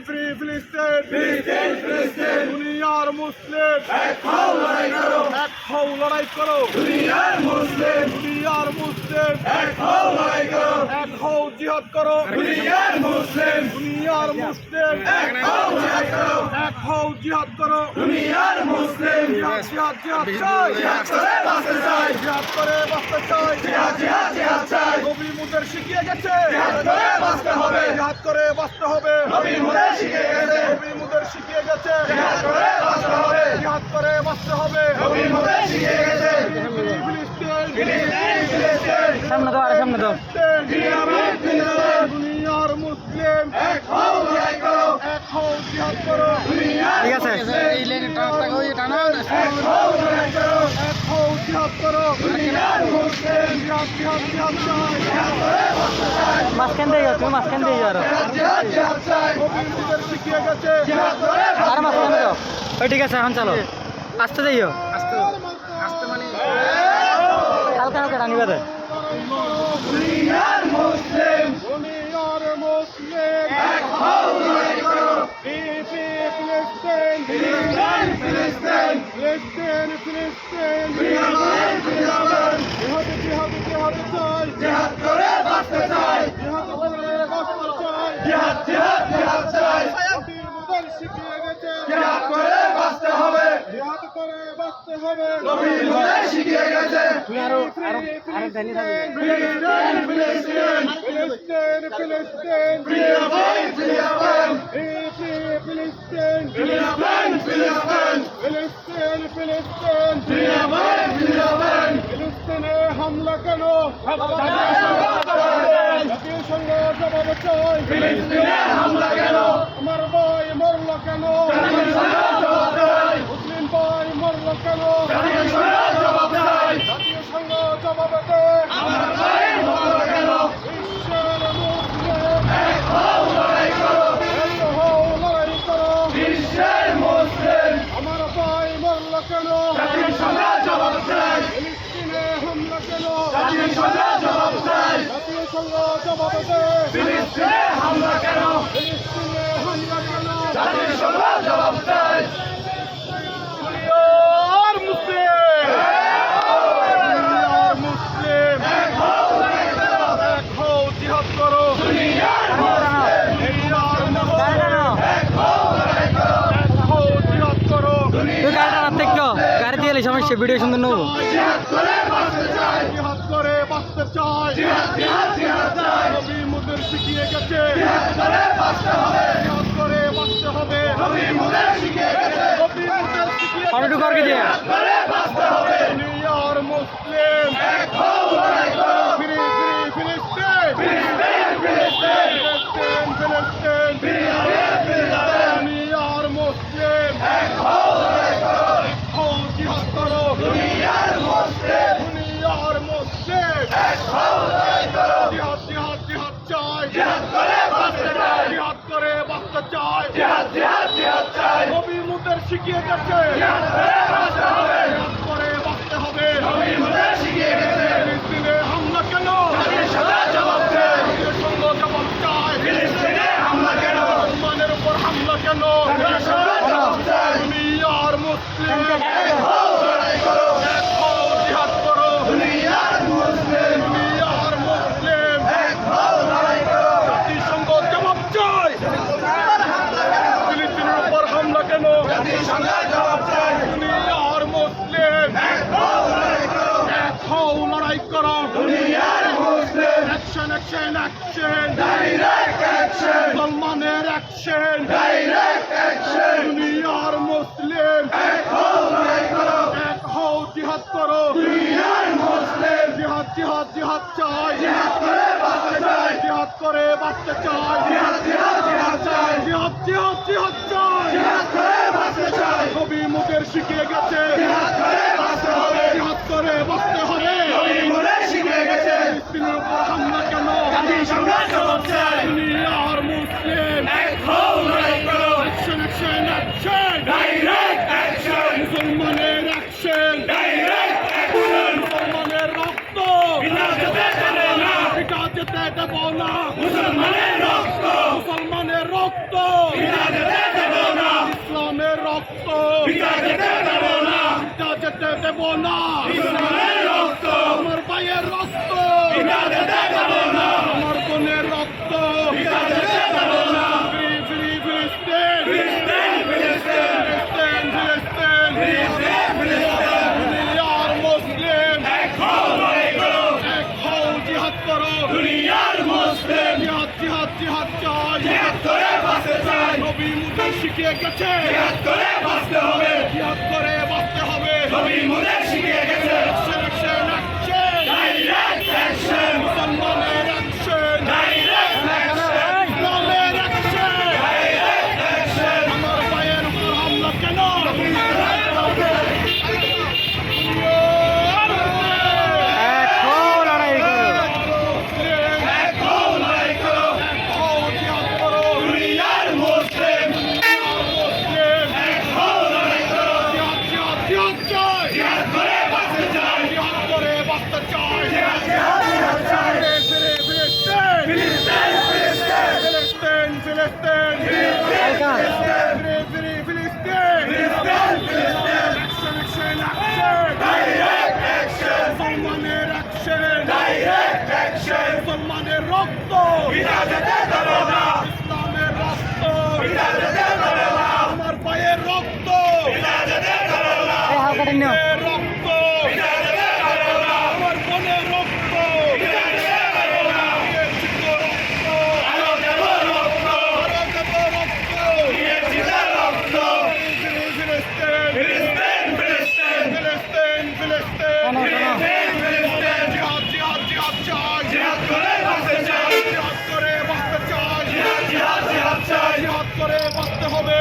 Free ফিলিস্তিন দুনিয়ার মুসলিম এক হও লড়াই করো দুনিয়ার মুসলিম এক হও জিহাদ করো দুনিয়ার মুসলিম এক হও জিহাদ করো দুনিয়ার মুসলিম জিহাদ করে বাঁচতে চাই নবী মুদের শিখিয়ে গেছে জিহাদ করে বাঁচতে হবে নবী মুদের শিখিয়ে গেছে জিহাদ করে বাঁচতে হবে সামনে দাও দুনিয়ার মুসলিম এক হও জিহাদ করো ঠিক আছে এই লাইনে টানা এক হও জিহাদ করো দুনিয়ার মুসলিম জিহাদ মাঝখান দিয়ে যাও তুমি মাঝখান দিয়ে যাও নবী মুদের শিখিয়ে গেছে আর মাঝখানে যাও ওই ঠিক আছে এখন চলো আসতে যাইও আস্তে মানে হালকা টানিবা দেয় দুনিয়ার মুসলিম এক হও লড়াই করো ফিলিস্তিন জিহাদ করে বাঁচতে চাই জিহাদ চাই জিহাদ করে বাঁচতে হবে নবী মুদের শিখিয়ে গেছে ফিলিস্তিনে হামলা কেন জাতির সঙ্গে জবাব চাই ফিলিস্তিনে হামলা কেন আমার ভাই মরল কেন মুসলিম ভাই মরল কেন জাতির সঙ্গে জবাব দে আমার ভাই মরল কেন বিশ্বের মুসলিম এক হও লড়াই করো লড়াই করো বিশ্বের মুসলিম আমার ভাই মরল কেন জাতির সঙ্গে জবাব চাই ফিলিস্তিনে হামলা কেন জাতির সঙ্গে জবাব চাই জাতির সঙ্গে জবাব দে ফিলিস্তিনে হামলা কেন ফিলিস্তিনে হামলা কেন জাতির সঙ্গে জবাব চাই দুনিয়ার মুসলিম এক হও লড়াই করো এক হও জিহাদ করো দুনিয়ার এক হও লড়াই করো এক হও জিহাদ করো তুই গাড়ি টানার থেকে গাড়ি দিয়ে এলে সমস্যা ভিডিও সুন্দর নেবো জিহাদ করে বাঁচতে চাই জিহাদ করে বাঁচতে চাই জিহাদ চাই নবী মুদের শিখিয়ে গেছে জিহাদ করে বাঁচতে হবে জিহাদ করে বাঁচতে হবে নবী মুদের শিখিয়ে গেছে নবী মুদের শিখিয়ে অনেকটু করকে দিয়ে করে বাঁচতে হবে দুনিয়ার মুসলিম এক হও লড়াই করো ফিলিস্তিন দুনিয়ার মুসলিম এক হও লড়াই করো হও জিহাদ করো দুনিয়ার মুসলিম দুনিয়ার মুসলিম এক হও লড়াই করো জিহাদ চাই জিহাদ করে বাঁচতে চাই জিহাদ করে বাঁচতে চাই জিহাদ চাই নবী মুদের শিখিয়ে গেছে জিহাদ করে বাঁচতে হবে জিহাদ করে বাঁচতে হবে নবী মুদের শিখিয়ে গেছে ফিলিস্তিনে হামলা কেন জাতির সঙ্গে জবাব চাই জাতির সঙ্গে জবাব চাই ফিলিস্তিনে হামলা কেন মুসলমানের উপর হামলা কেন জাতির সঙ্গে জবাব চাই দুনিয়ার মুসলিম এক হও লড়াই করো এক হও জিহাদ করো দুনিয়ার মুসলিম দুনিয়ার মুসলিম এক হও লড়াই করো জাতির সঙ্গে জবাব চাই ফিলিস্তিনের উপর হামলা কেন জাতির সঙ্গে জবাব চাই দুনিয়ার মুসলিম এক হও লড়াই করো এক হও লড়াই করো দুনিয়ার মুসলিম অ্যাকশন ডাইরেক্ট অ্যাকশন মুসলমানের অ্যাকশন ডাইরেক্ট অ্যাকশন দুনিয়ার মুসলিম এক হও লড়াই করো এক হও জিহাদ করো দুনিয়ার মুসলিম জিহাদ চাই জিহাদ করে বাঁচতে চাই জিহাদ করে বাঁচতে চাই জিহাদ চাই জিহাদ চাই জিহাদ করে বাঁচতে চাই নবী মুদের শিখিয়ে গেছে জিহাদ করে বাঁচতে হবে জিহাদ করে বাঁচতে হবে নবী মুদের শিখিয়ে গেছে ফিলিস্তিনের উপর হামলা কেন জাতির সঙ্গে জবাব চাই দুনিয়ার মুসলিম এক হও লড়াই করো অ্যাকশন ডাইরেক্ট অ্যাকশন মুসলমানের অ্যাকশন ডাইরেক্ট অ্যাকশন মুসলমানের রক্ত পিতা যেতে দেবে না পিতা যেতে দেব না মুসলমানের রক্ত রক্ত পিতা যেতে দেব না, ইসলামের রক্ত পিতা যেতে দেব না, পিতা যেতে দেব না, ইসলামের রক্ত, আমার ভাইয়ের রক্ত পিতা যেতে দেব না, আমার বোনের রক্ত পিতা যেতে দেব না, ফ্রি ফ্রি ফিলিস্তিন ফিলিস্তিন, ফিলিস্তিন, ফিলিস্তিন ফিলিস্তিন ফিলিস্তিন, ফিলিস্তিন, দুনিয়ার মুসলিম এক হও, লড়াই করো, এক হও জিহাদ করো দুনিয়ার মুসলিম, জিহাদ জিহাদ জিহাদ চাই জিহাদ করে বাঁচতে চাই, নবী মুদের শিখিয়ে গেছে জিহাদ করে বাঁচতে হবে, জিহাদ করে বাঁচতে হবে নবী মোদের শিখিয়ে গেছে, অ্যাকশন অ্যাকশন ডাইরেক্ট অ্যাকশন, মুসলমানের অ্যাকশন ডাইরেক্ট অ্যাকশন, ইসলামের অ্যাকশন ডাইরেক্ট অ্যাকশন, আমার ভাইয়ের উপর হামলা কেন এখন লড়াই করো। মুসলিম এক হও, লড়াই করো, হও জিহাদ করো দুনিয়ার মুসলিম, মুসলিম এক হও, লড়াই করো, জিহাদ জিহাদ জিহাদ চাই জিহাদ করে বাঁচতে চাই, জিহাদ করে বাঁচতে চাই জিহাদ, জিহাদ, জিহাদ চাই, ফিলিস্তিন ফিলিস্তিন, ফিলিস্তিন, ফিলিস্তিন ফিলিস্তিন হালকা। ফিলিস্তিন ফিলিস্তিন, ফিলিস্তিন, অ্যাকশন অ্যাকশন ডাইরেক্ট অ্যাকশন, মুসলমানের অ্যাকশন ডাইরেক্ট অ্যাকশন, মুসলমানের রক্ত পিতা যেতে দেব না, ইসলামের রক্ত পিতা যেতে দেব না, আমার ভাইয়ের রক্ত পিতা যেতে দেব না, এই হালকা টেনে নাও। এর রক্ত পিতা যেতে দেব না, আমার বোনের রক্ত পিতা যেতে দেব না, দিয়েছি তো রক্ত আরো দেব রক্ত, আরো দেব রক্ত দিয়েছি তো রক্ত, ফিলিস্তিন ফিলিস্তিন, ফিলিস্তিন, ফিলিস্তিন ফিলিস্তিন টানো, টানো। ফিলিস্তিন, ফিলিস্তিন, জিহাদ জিহাদ জিহাদ চাই জিহাদ করে বাঁচতে চাই, জিহাদ করে বাঁচতে চাই জিহাদ, জিহাদ, জিহাদ চাই, জিহাদ করে বাঁচতে হবে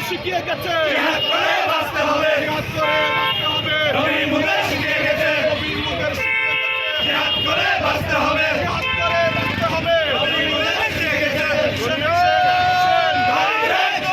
শিখিয়ে গেছে জিহাদ করে বাঁচতে হবে, জিহাদ করে বাঁচতে হবে নবী মোদের শিখিয়ে গেছে, নবী মুখের শিখিয়ে গেছে জিহাদ করে বাঁচতে হবে, জিহাদ করে বাঁচতে হবে নবী মোদের শিখিয়ে গেছে, ডাইরেক্ট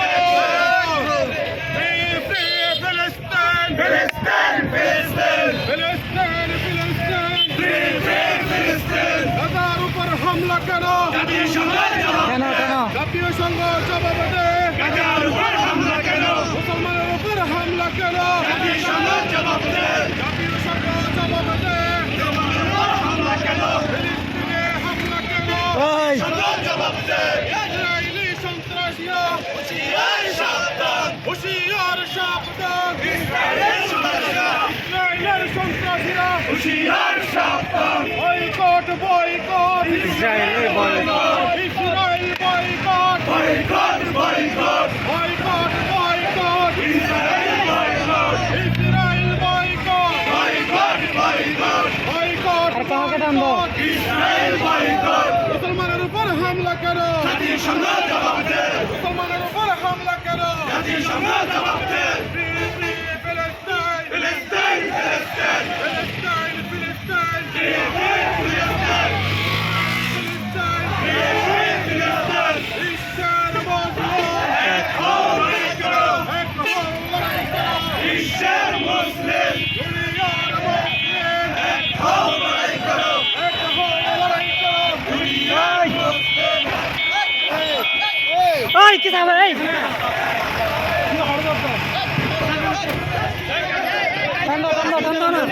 ফিলিস্তিন ফিলিস্তিন, ফিলিস্তিন, ফিলিস্তিন ফিলিস্তিন ফিলিস্তিন, গাজার উপর হামলা কেন জাতিসংঘ জবাব টানো, দে, টানো। জাতীয় সংঘ জবাব দে গাজার উপর হামলা কেন, মুসলমানের উপর হামলা কেন জাতিসংঘ জবাব দে, জাতীয় সংঘ জবাব দে মুসলমানের উপর হামলা কেন, ফিলিস্তিনে হামলা কেন ওই সংঘ জবাব দে, ইসরায়েলি সন্ত্রাসীরা হুঁশিয়ার সাবধান, হুশিয়ার সাবধান ইসরায়েলের সন্ত্রাসীরা, ইসরায়েলের সন্ত্রাসীরা হুঁশিয়ার সাবধান, বয়কট বয়কট ইসরায়েলের boycott. Israel boycott boycott, boycott, boycott boycott Israel boycott, Israel boycott boycott, boycott, boycott আর কাউকে টান দাও। ইসরায়েল বয়কট, মুসলমানের উপর হামলা কেন জাতিসংঘ জবাব দে, মুসলমানের উপর হামলা কেন জাতিসংঘ জবাব দে, ফ্রি ফ্রি ফিলিস্তিন ফিলিস্তিন, ফিলিস্তিন, ফিলিস্তিন ফিলিস্তিন ফিলিস্তিন, ফিলিস্তিন ফিলিস্তিন, বিশ্বের মুসলিম এক হও, লড়াই করো, এক হও লড়াই করো বিশ্বের মুসলিম, দুনিয়ার মুসলিম এক হও, লড়াই করো, এক হও লড়াই করো দুনিয়ার মুসলিম, ওই কি সাবে এই টান দাও, টান দাও, টান দাও না।